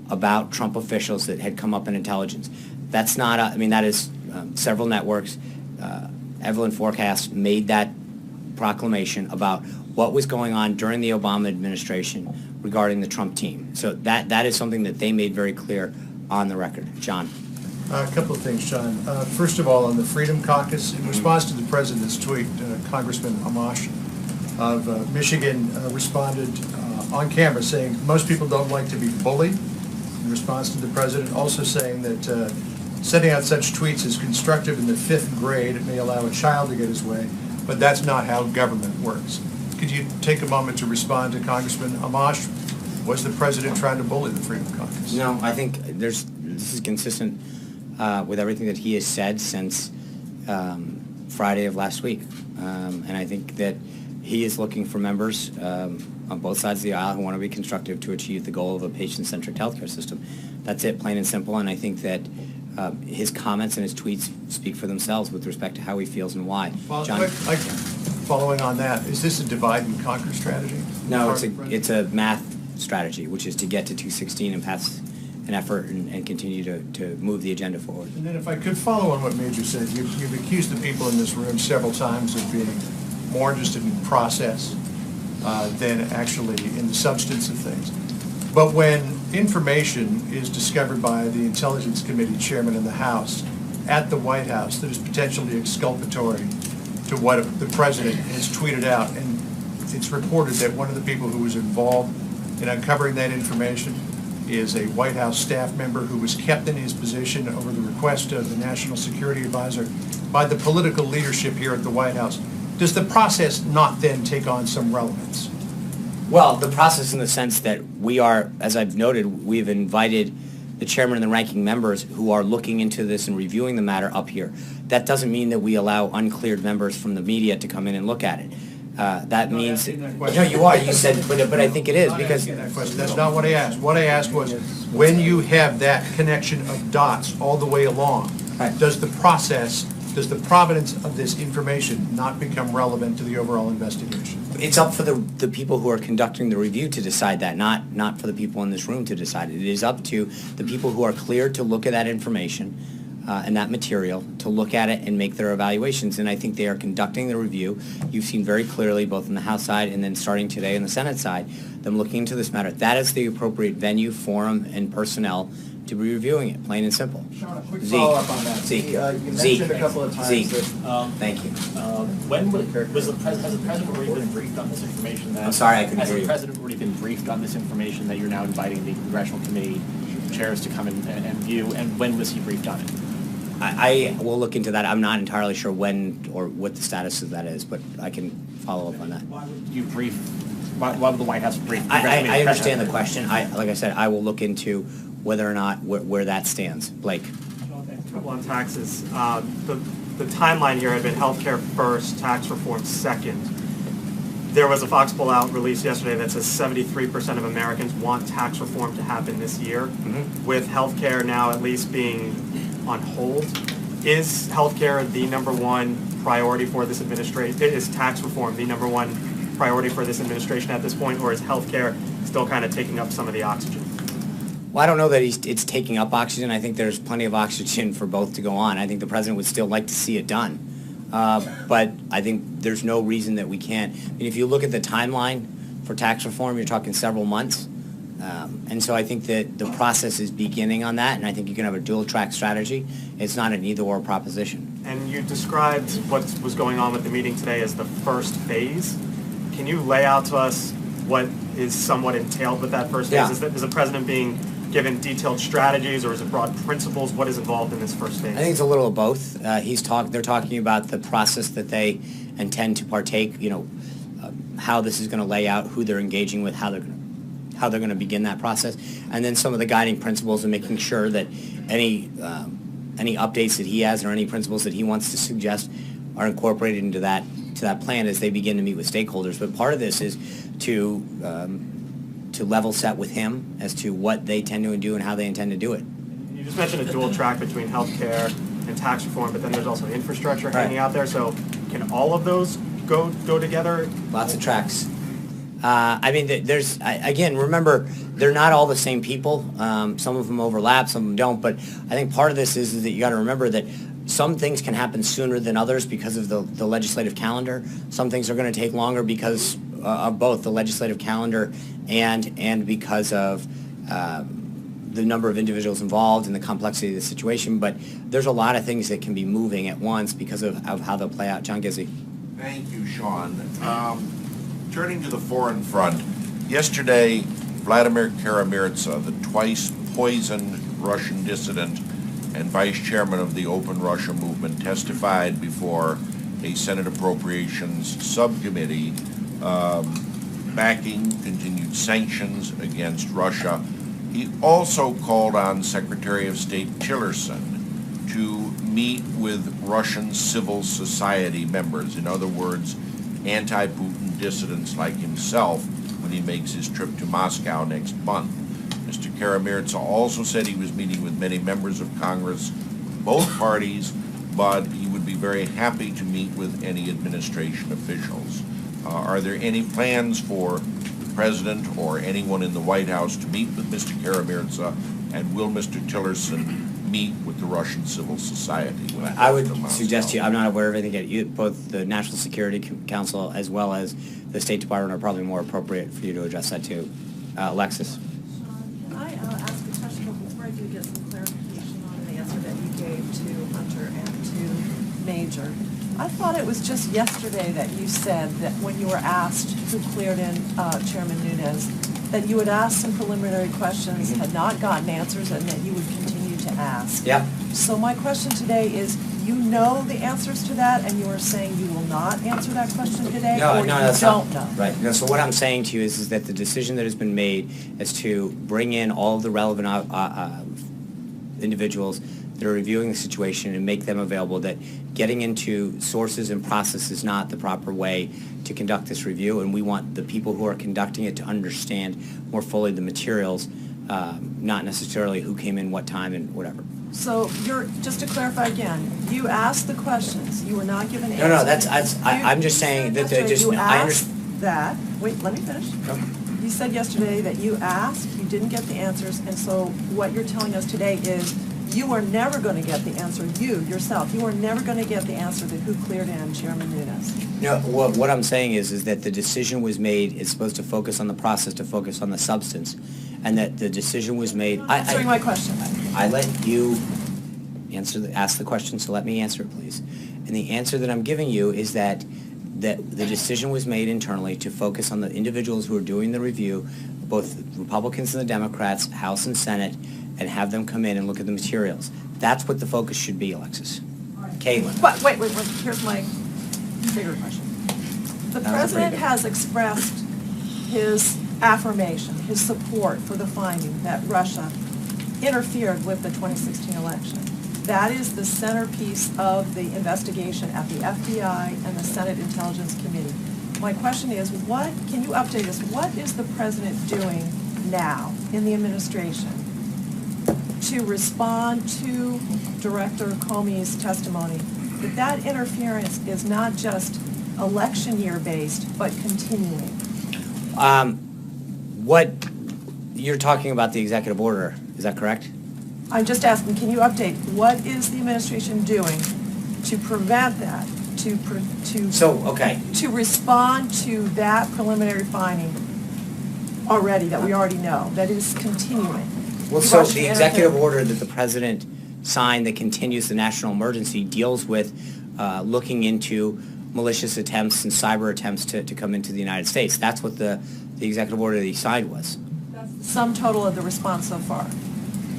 [SPEAKER 1] about Trump officials that had come up in intelligence. That's not, that is several networks. Evelyn Forecast made that proclamation about what was going on during the Obama administration regarding the Trump team. So that is something that they made very clear on the record. John.
[SPEAKER 12] A couple of things, John. First of all, on the Freedom Caucus, in response to the president's tweet, Congressman Amash of Michigan responded on camera saying most people don't like to be bullied, in response to the president, also saying that sending out such tweets is constructive in the 5th grade. It may allow a child to get his way, but that's not how government works. could you take a moment to respond to Congressman Amash? Was the president trying to bully the Freedom Caucus?
[SPEAKER 1] No, I think this is consistent with everything that he has said since Friday of last week. And I think that he is looking for members on both sides of the aisle who want to be constructive to achieve the goal of a patient-centric healthcare system. That's it, plain and simple, and I think that his comments and his tweets speak for themselves with respect to how he feels and why.
[SPEAKER 12] Well,
[SPEAKER 1] John?
[SPEAKER 12] following on that, is this a divide and conquer strategy?
[SPEAKER 1] No, it's a math strategy, which is to get to 216 and pass an effort and continue to move the agenda forward.
[SPEAKER 12] And then if I could follow on what Major said, you've accused the people in this room several times of being more interested in process than actually in the substance of things. But when information is discovered by the Intelligence Committee chairman in the House at the White House that is potentially exculpatory to what the president has tweeted out, and it's reported that one of the people who was involved in uncovering that information is a White House staff member who was kept in his position over the request of the National Security Advisor by the political leadership here at the White House. Does the process not then take on some relevance?
[SPEAKER 1] Well, the process in the sense that we are, as I've noted, we've invited the chairman and the ranking members who are looking into this and reviewing the matter up here. That doesn't mean that we allow uncleared members from the media to come in and look at it. That means, no, you are, you said, but I think it is, because
[SPEAKER 12] That's not what I asked. What I asked was, when you have that connection of dots all the way along, does the provenance of this information not become relevant to the overall investigation?
[SPEAKER 1] it's up for the people who are conducting the review to decide that, not for the people in this room to decide it. It is up to the people who are cleared to look at that information and that material, to look at it and make their evaluations. And I think they are conducting the review. You've seen very clearly, both on the House side and then starting today on the Senate side, them looking into this matter. That is the appropriate venue, forum, and personnel to be reviewing it, plain and simple.
[SPEAKER 13] Sean, a quick follow-up on that.
[SPEAKER 1] Zeke.
[SPEAKER 13] You mentioned a couple of times that...
[SPEAKER 1] Thank you.
[SPEAKER 13] When has the President already been briefed on this information?
[SPEAKER 1] I'm sorry, I couldn't hear you.
[SPEAKER 13] Has the President already been briefed on this information that you're now inviting the Congressional Committee chairs to come in and view? And when was he briefed on it?
[SPEAKER 1] I will look into that. I'm not entirely sure when or what the status of that is, but I can follow up on that.
[SPEAKER 13] Why would you brief? Why would the White House brief?
[SPEAKER 1] I understand the question. Like I said, I will look into whether or not where that stands. Blake.
[SPEAKER 14] Couple on taxes. The timeline here had been healthcare first, tax reform second. There was a Fox poll out released yesterday that says 73% of Americans want tax reform to happen this year. Mm-hmm. With healthcare now at least being on hold, is healthcare the number one priority for this administration? Is tax reform the number one priority for this administration at this point, or is healthcare still kind of taking up some of the oxygen?
[SPEAKER 1] Well, I don't know that it's taking up oxygen. I think there's plenty of oxygen for both to go on. I think the president would still like to see it done. But I think there's no reason that we can't. I mean, if you look at the timeline for tax reform, you're talking several months. And so I think that the process is beginning on that, and I think you can have a dual-track strategy. It's not an either-or proposition.
[SPEAKER 14] And you described what was going on with the meeting today as the first phase. Can you lay out to us what is somewhat entailed with that first phase?
[SPEAKER 1] Yeah.
[SPEAKER 14] Is the president being given detailed strategies, or is it broad principles? What is involved in this first phase?
[SPEAKER 1] I think it's a little of both. They're talking about the process that they intend to partake, how this is going to lay out, who they're engaging with, how they're going to begin that process, and then some of the guiding principles and making sure that any updates that he has or any principles that he wants to suggest are incorporated into that plan as they begin to meet with stakeholders. But part of this is to level set with him as to what they tend to do and how they intend to do it.
[SPEAKER 14] You just mentioned a dual track between healthcare and tax reform, but then there's also infrastructure hanging out there. So can all of those go together?
[SPEAKER 1] Lots of tracks. I mean, again, remember, they're not all the same people. Some of them overlap, some of them don't. But I think part of this is that you got to remember that some things can happen sooner than others because of the legislative calendar. Some things are going to take longer because of both the legislative calendar and because of the number of individuals involved and the complexity of the situation. But there's a lot of things that can be moving at once because of how they'll play out. John Gizzi.
[SPEAKER 15] Thank you, Sean. Turning to the foreign front, yesterday, Vladimir Kara-Murza, the twice poisoned Russian dissident and vice chairman of the Open Russia movement, testified before a Senate Appropriations Subcommittee backing continued sanctions against Russia. He also called on Secretary of State Tillerson to meet with Russian civil society members, in other words, anti-Putin dissidents like himself, when he makes his trip to Moscow next month. Mr. Kara-Murza also said he was meeting with many members of Congress, both parties, but he would be very happy to meet with any administration officials. Are there any plans for the President or anyone in the White House to meet with Mr. Kara-Murza, and will Mr. Tillerson meet with the Russian civil society?
[SPEAKER 1] I would suggest to you, I'm not aware of anything yet. Both the National Security Council as well as the State Department are probably more appropriate for you to address that to. Alexis.
[SPEAKER 16] Can I ask a question before I do get some clarification on the answer that you gave to Hunter and to Major? I thought it was just yesterday that you said that when you were asked who cleared in Chairman Nunes, that you had asked some preliminary questions, had not gotten answers, and that you would continue to ask.
[SPEAKER 1] Yep.
[SPEAKER 16] So my question today is, you know the answers to that, and you are saying you will not answer that question today, or you
[SPEAKER 1] that's
[SPEAKER 16] don't
[SPEAKER 1] not,
[SPEAKER 16] know?
[SPEAKER 1] Right. No, so what I'm saying to you is that the decision that has been made is to bring in all of the relevant individuals that are reviewing the situation and make them available, that getting into sources and process is not the proper way to conduct this review, and we want the people who are conducting it to understand more fully the materials, not necessarily who came in what time and whatever.
[SPEAKER 16] So just to clarify again, you asked the questions, you were not given answers.
[SPEAKER 1] No, I'm just saying that they just,
[SPEAKER 16] You
[SPEAKER 1] I
[SPEAKER 16] asked
[SPEAKER 1] understand.
[SPEAKER 16] that, wait, let me finish. You said yesterday that you asked, you didn't get the answers, and so what you're telling us today is you are never going to get the answer, you are never going to get the answer to who cleared in Chairman Nunes.
[SPEAKER 1] No, what I'm saying is that the decision was made, it's supposed to focus on the process, to focus on the substance, and that the decision was made.
[SPEAKER 16] Answering my question.
[SPEAKER 1] I let you ask the question, so let me answer it, please. And the answer that I'm giving you is that the decision was made internally to focus on the individuals who are doing the review, both Republicans and the Democrats, House and Senate, and have them come in and look at the materials. That's what the focus should be, Alexis. Caitlin.
[SPEAKER 16] But wait, here's my bigger question. The President has expressed his affirmation, his support for the finding that Russia interfered with the 2016 election. That is the centerpiece of the investigation at the FBI and the Senate Intelligence Committee. My question is, can you update us, what is the President doing now in the administration to respond to Director Comey's testimony that that interference is not just election year based, but continuing?
[SPEAKER 1] What you're talking about, the executive order, is that correct?
[SPEAKER 16] I'm just asking, can you update, what is the administration doing to prevent that, to respond to that preliminary finding that we already know, that is continuing?
[SPEAKER 1] Well, so the executive order that the President signed that continues the national emergency deals with looking into malicious attempts and cyber attempts to come into the United States. That's what the executive order that he signed was.
[SPEAKER 16] That's the sum total of the response so far.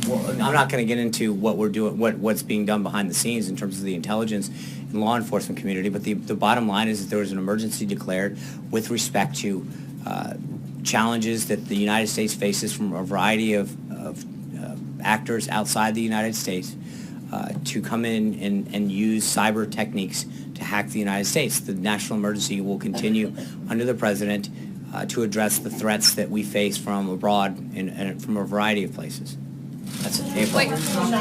[SPEAKER 1] Well, I'm not going to get into what we're doing, what's being done behind the scenes in terms of the intelligence and law enforcement community, but the bottom line is that there was an emergency declared with respect to challenges that the United States faces from a variety of actors outside the United States to come in and use cyber techniques to hack the United States. The national emergency will continue under the President to address the threats that we face from abroad and from a variety of places. That's it. April.
[SPEAKER 10] Wait, Sean.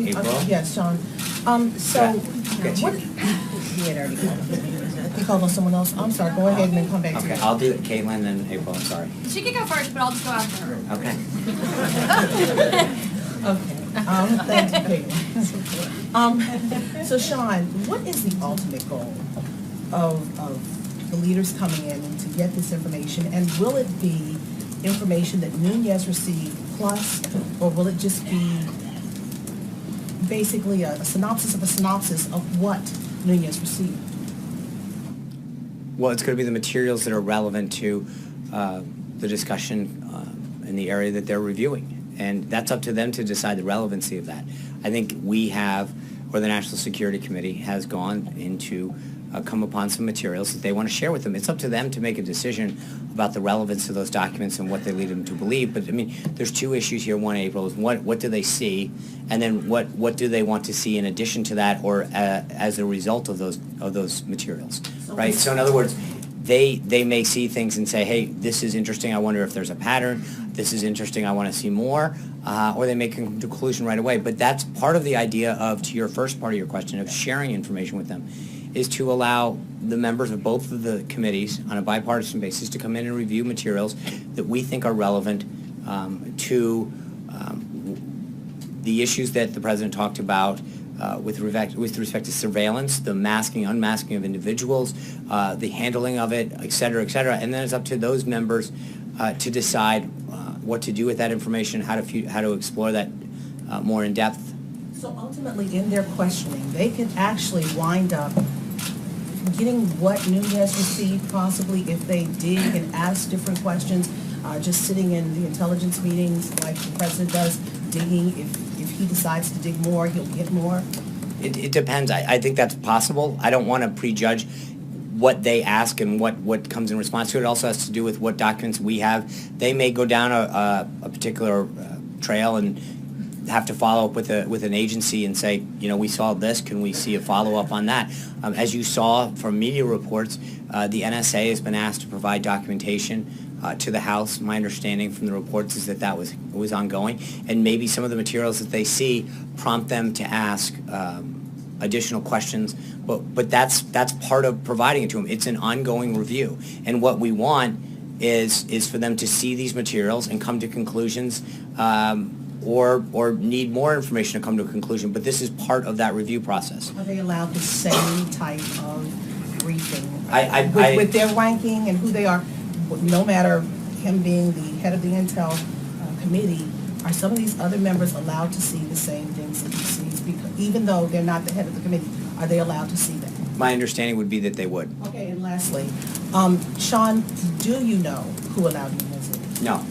[SPEAKER 1] April?
[SPEAKER 10] Yes, Sean. What? He had already called him. He called on someone else. I'm sorry, go ahead and then come back to you.
[SPEAKER 1] Okay, I'll do it. Caitlin and April, I'm sorry.
[SPEAKER 2] She can go first, but I'll just go after her.
[SPEAKER 1] Okay.
[SPEAKER 10] Okay. Thank you. So Sean, what is the ultimate goal of the leaders coming in to get this information, and will it be information that Nunes received plus, or will it just be basically a synopsis of what Nunes received?
[SPEAKER 1] Well, it's going to be the materials that are relevant to the discussion in the area that they're reviewing. And that's up to them to decide the relevancy of that. I think we have, or the National Security Committee has gone into come upon some materials that they want to share with them. It's up to them to make a decision about the relevance of those documents and what they lead them to believe. But I mean, there's two issues here. One, April, is what do they see, and then what do they want to see in addition to that, or as a result of those materials, right? So in other words, they may see things and say, hey, this is interesting. I wonder if there's a pattern. This is interesting. I want to see more. Or they make a conclusion right away. But that's part of the idea of, to your first part of your question, of sharing information with them, is to allow the members of both of the committees on a bipartisan basis to come in and review materials that we think are relevant to the issues that the President talked about with respect to surveillance, the masking, unmasking of individuals, the handling of it, et cetera, and then it's up to those members to decide what to do with that information, how to explore that more in depth.
[SPEAKER 17] So ultimately, in their questioning, they can actually wind up getting what Nunes received, possibly if they dig and ask different questions, just sitting in the intelligence meetings like the President does, digging. If he decides to dig more, he'll get more.
[SPEAKER 1] It depends. I think that's possible. I don't want to prejudge what they ask and what comes in response to it. It also has to do with what documents we have. They may go down a particular trail and have to follow up with an agency and say, we saw this, can we see a follow-up on that? As you saw from media reports, the NSA has been asked to provide documentation to the House. My understanding from the reports is that was ongoing, and maybe some of the materials that they see prompt them to ask additional questions, but that's part of providing it to them. It's an ongoing review, and what we want is for them to see these materials and come to conclusions, or need more information to come to a conclusion. But this is part of that review process.
[SPEAKER 17] Are they allowed the same type of briefing
[SPEAKER 1] I
[SPEAKER 17] with their ranking and who they are? No matter him being the head of the Intel committee, are some of these other members allowed to see the same things that he sees? Because even though they're not the head of the committee, are they allowed to see that?
[SPEAKER 1] My understanding would be that they would.
[SPEAKER 17] Okay, and lastly, Sean, do you know who allowed Nunes in?
[SPEAKER 1] No.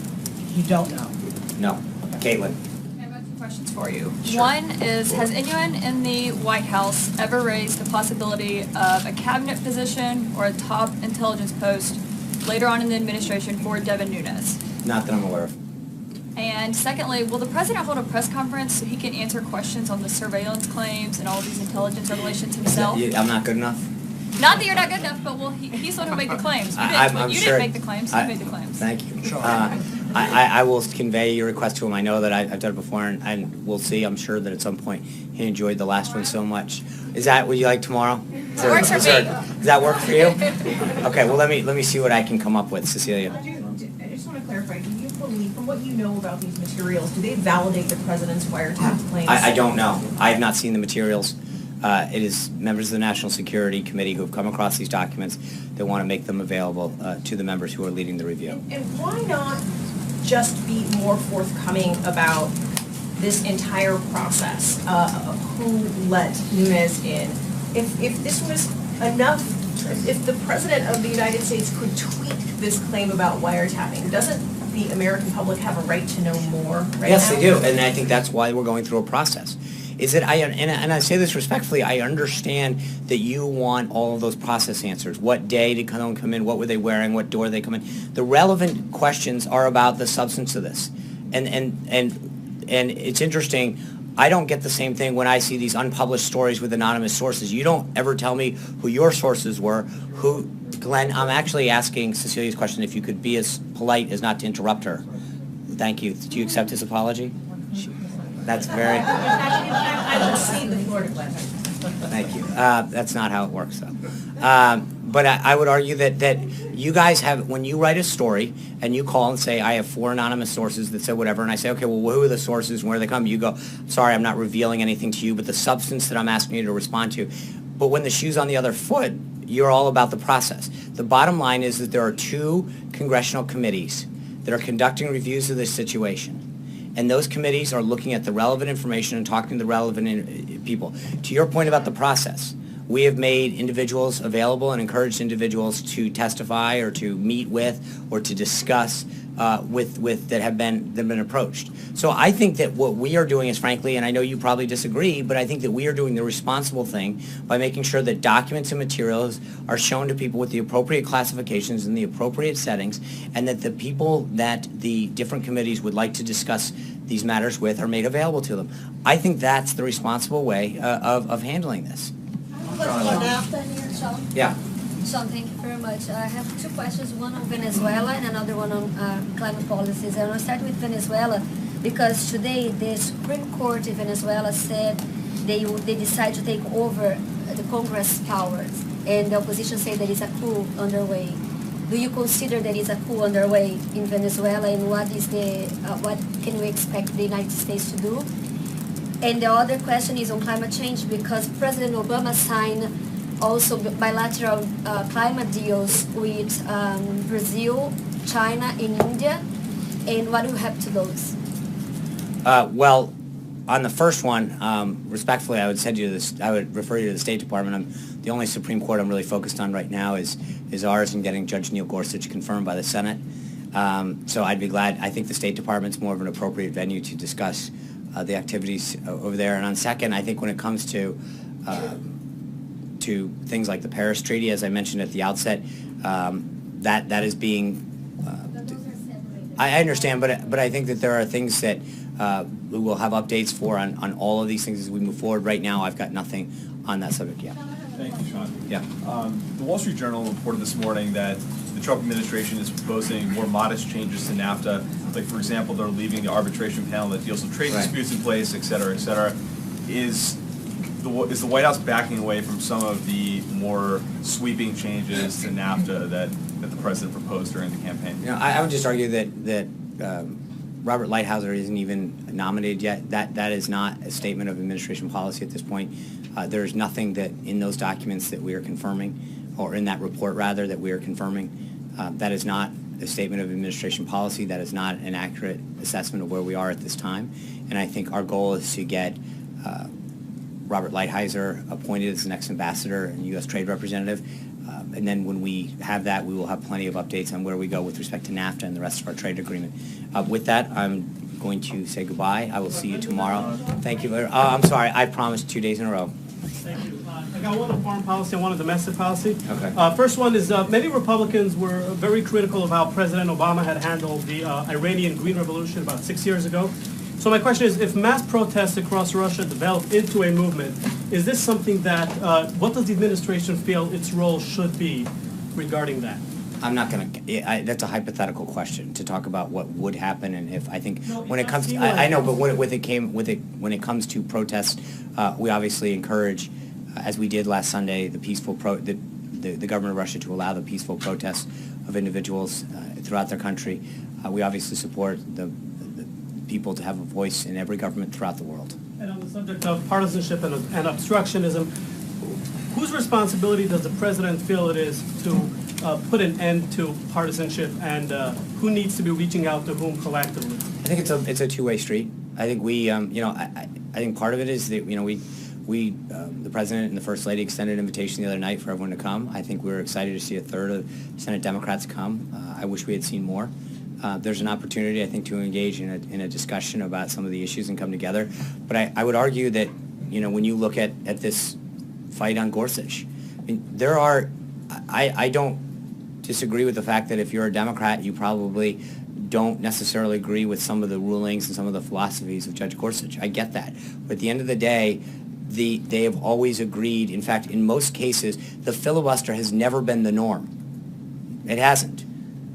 [SPEAKER 17] You don't know?
[SPEAKER 1] No. Caitlin.
[SPEAKER 5] I have two questions for you.
[SPEAKER 1] Sure.
[SPEAKER 5] One is, has anyone in the White House ever raised the possibility of a cabinet position or a top intelligence post later on in the administration for Devin Nunes?
[SPEAKER 1] Not that I'm aware of.
[SPEAKER 5] And secondly, will the president hold a press conference so he can answer questions on the surveillance claims and all these intelligence revelations himself?
[SPEAKER 1] I'm not good enough?
[SPEAKER 5] Not that you're not good enough, but he's the one who made the claims. You didn't make the claims, he made the claims.
[SPEAKER 1] Thank you. I will convey your request to him. I know that I've done it before, and we'll see. I'm sure that at some point he enjoyed the last one so much. Is that what you like tomorrow?
[SPEAKER 5] It works for me.
[SPEAKER 1] Does that work for you? Okay, well, let me see what I can come up with, Cecilia.
[SPEAKER 17] I just want to clarify, do you believe, from what you know about these materials, do they validate the president's wiretap claims?
[SPEAKER 1] I don't know. I have not seen the materials. It is members of the National Security Committee who have come across these documents that want to make them available to the members who are leading the review.
[SPEAKER 10] And why not just be more forthcoming about this entire process of who let Nunes in? If this was enough, if the President of the United States could tweak this claim about wiretapping, doesn't the American public have a right to know more right now?
[SPEAKER 1] Yes, they do, and I think that's why we're going through a process. Is that and I say this respectfully, I understand that you want all of those process answers. What day did someone come in? What were they wearing? What door did they come in? The relevant questions are about the substance of this. And it's interesting, I don't get the same thing when I see these unpublished stories with anonymous sources. You don't ever tell me who your sources were. Glenn, I'm actually asking Cecilia's question if you could be as polite as not to interrupt her. Thank you. Do you accept his apology? That's very...
[SPEAKER 17] I will cede the floor to Glenn.
[SPEAKER 1] Thank you. That's not how it works, though. But I would argue that you guys have, when you write a story and you call and say, I have 4 anonymous sources that said whatever, and I say, okay, well, who are the sources and where they come? You go, sorry, I'm not revealing anything to you, but the substance that I'm asking you to respond to. But when the shoe's on the other foot, you're all about the process. The bottom line is that there are 2 congressional committees that are conducting reviews of this situation. And those committees are looking at the relevant information and talking to the relevant people. To your point about the process, we have made individuals available and encouraged individuals to testify or to meet with or to discuss that have been approached. So I think that what we are doing is, frankly, and I know you probably disagree, but I think that we are doing the responsible thing by making sure that documents and materials are shown to people with the appropriate classifications and the appropriate settings, and that the people that the different committees would like to discuss these matters with are made available to them. I think that's the responsible way of handling this. Yeah.
[SPEAKER 18] Sean, thank you very much. I have two questions, one on Venezuela and another one on climate policies. And I'll start with Venezuela because today the Supreme Court in Venezuela said they decide to take over the Congress powers, and the opposition say there is a coup underway. Do you consider there is a coup underway in Venezuela, and what can we expect the United States to do? And the other question is on climate change because President Obama signed also bilateral climate deals with Brazil, China, and India. And what will happen to those?
[SPEAKER 1] Well, on the first one, respectfully, I would refer you to the State Department. The only Supreme Court I'm really focused on right now is ours and getting Judge Neil Gorsuch confirmed by the Senate. So I'd be glad. I think the State Department's more of an appropriate venue to discuss the activities over there. And on second, I think when it comes to things like the Paris Treaty, as I mentioned at the outset, that is being. I understand, but I think that there are things that we will have updates for on all of these things as we move forward. Right now, I've got nothing on that subject yet.
[SPEAKER 6] Thank you, Sean.
[SPEAKER 1] Yeah.
[SPEAKER 6] The Wall Street Journal reported this morning that the Trump administration is proposing more modest changes to NAFTA. Like, for example, they're leaving the arbitration panel that deals with trade disputes in place, et cetera, et cetera. Is the White House backing away from some of the more sweeping changes to NAFTA that the president proposed during the campaign?
[SPEAKER 1] You know, I would just argue that Robert Lighthizer isn't even nominated yet. That is not a statement of administration policy at this point. There is nothing that in those documents that we are confirming, or in that report rather, that we are confirming. That is not a statement of administration policy. That is not an accurate assessment of where we are at this time. And I think our goal is to get Robert Lighthizer appointed as the next ambassador and U.S. trade representative. And then when we have that, we will have plenty of updates on where we go with respect to NAFTA and the rest of our trade agreement. With that, I'm going to say goodbye. I will see you tomorrow. Thank you. I'm sorry. I promised 2 days in a row.
[SPEAKER 19] Thank you. I got one on foreign policy and one on domestic policy.
[SPEAKER 1] Okay.
[SPEAKER 19] First one is many Republicans were very critical of how President Obama had handled the Iranian Green Revolution about 6 years ago. So my question is, if mass protests across Russia develop into a movement, is this something that, what does the administration feel its role should be regarding that?
[SPEAKER 1] I'm not going to, that's a hypothetical question to talk about what would happen and if. I think when it comes to, I know, but when it comes to protests, we obviously encourage, as we did last Sunday, the government of Russia to allow the peaceful protests of individuals throughout their country. We obviously support the people to have a voice in every government throughout the world.
[SPEAKER 19] And on the subject of partisanship and obstructionism, whose responsibility does the president feel it is to put an end to partisanship, and who needs to be reaching out to whom collectively?
[SPEAKER 1] I think it's a two-way street. I think we, I think part of it is that, the president and the first lady extended an invitation the other night for everyone to come. I think we were excited to see a third of Senate Democrats come. I wish we had seen more. There's an opportunity, I think, to engage in a discussion about some of the issues and come together. But I would argue that, when you look at this fight on Gorsuch, I mean, I don't disagree with the fact that if you're a Democrat, you probably don't necessarily agree with some of the rulings and some of the philosophies of Judge Gorsuch. I get that. But at the end of the day, they have always agreed. In fact, in most cases, the filibuster has never been the norm. It hasn't.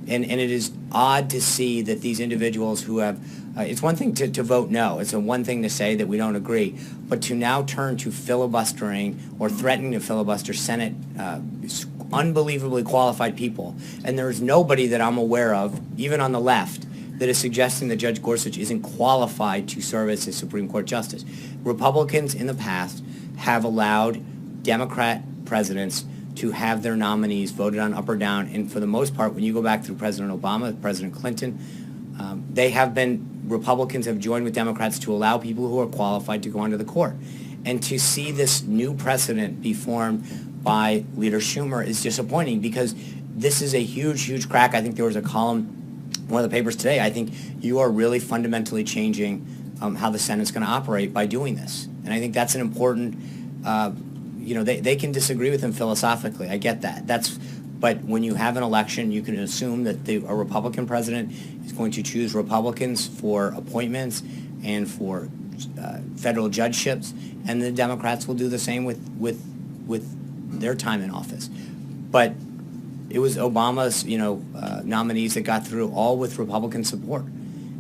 [SPEAKER 1] And it is odd to see that these individuals who have, it's one thing to vote no, it's one thing to say that we don't agree, but to now turn to filibustering or threatening to filibuster Senate unbelievably qualified people. And there is nobody that I'm aware of, even on the left, that is suggesting that Judge Gorsuch isn't qualified to serve as a Supreme Court justice. Republicans in the past have allowed Democrat presidents to have their nominees voted on up or down. And for the most part, when you go back through President Obama, President Clinton, Republicans have joined with Democrats to allow people who are qualified to go onto the court. And to see this new precedent be formed by Leader Schumer is disappointing because this is a huge, huge crack. I think there was a column one of the papers today, I think you are really fundamentally changing how the Senate's going to operate by doing this. And I think that's an important, they can disagree with him philosophically. I get that. But when you have an election, you can assume that a Republican president is going to choose Republicans for appointments and for federal judgeships, and the Democrats will do the same with their time in office. But it was Obama's, nominees that got through, all with Republican support.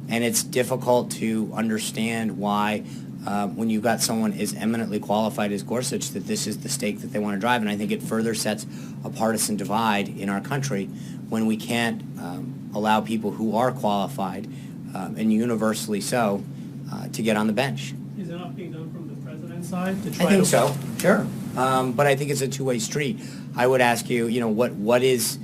[SPEAKER 1] And it's difficult to understand why, when you've got someone as eminently qualified as Gorsuch, that this is the stake that they want to drive. And I think it further sets a partisan divide in our country when we can't allow people who are qualified, and universally so, to get on the bench.
[SPEAKER 19] Is enough being done from the president's side to try
[SPEAKER 1] I think
[SPEAKER 19] to...
[SPEAKER 1] so, sure. But I think it's a two-way street. I would ask you, what is,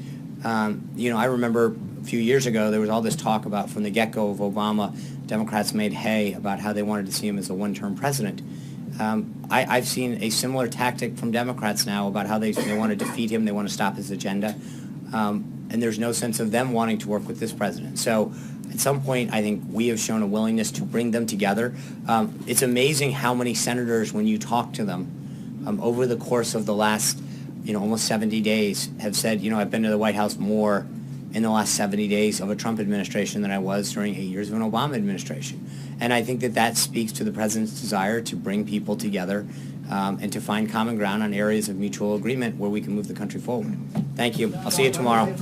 [SPEAKER 1] I remember a few years ago, there was all this talk about, from the get-go of Obama, Democrats made hay about how they wanted to see him as a one-term president. I've seen a similar tactic from Democrats now about how they want to defeat him, they want to stop his agenda, and there's no sense of them wanting to work with this president. So at some point, I think we have shown a willingness to bring them together. It's amazing how many senators, when you talk to them, over the course of the last, almost 70 days, have said, I've been to the White House more in the last 70 days of a Trump administration than I was during 8 years of an Obama administration. And I think that speaks to the president's desire to bring people together and to find common ground on areas of mutual agreement where we can move the country forward. Thank you. I'll see you tomorrow.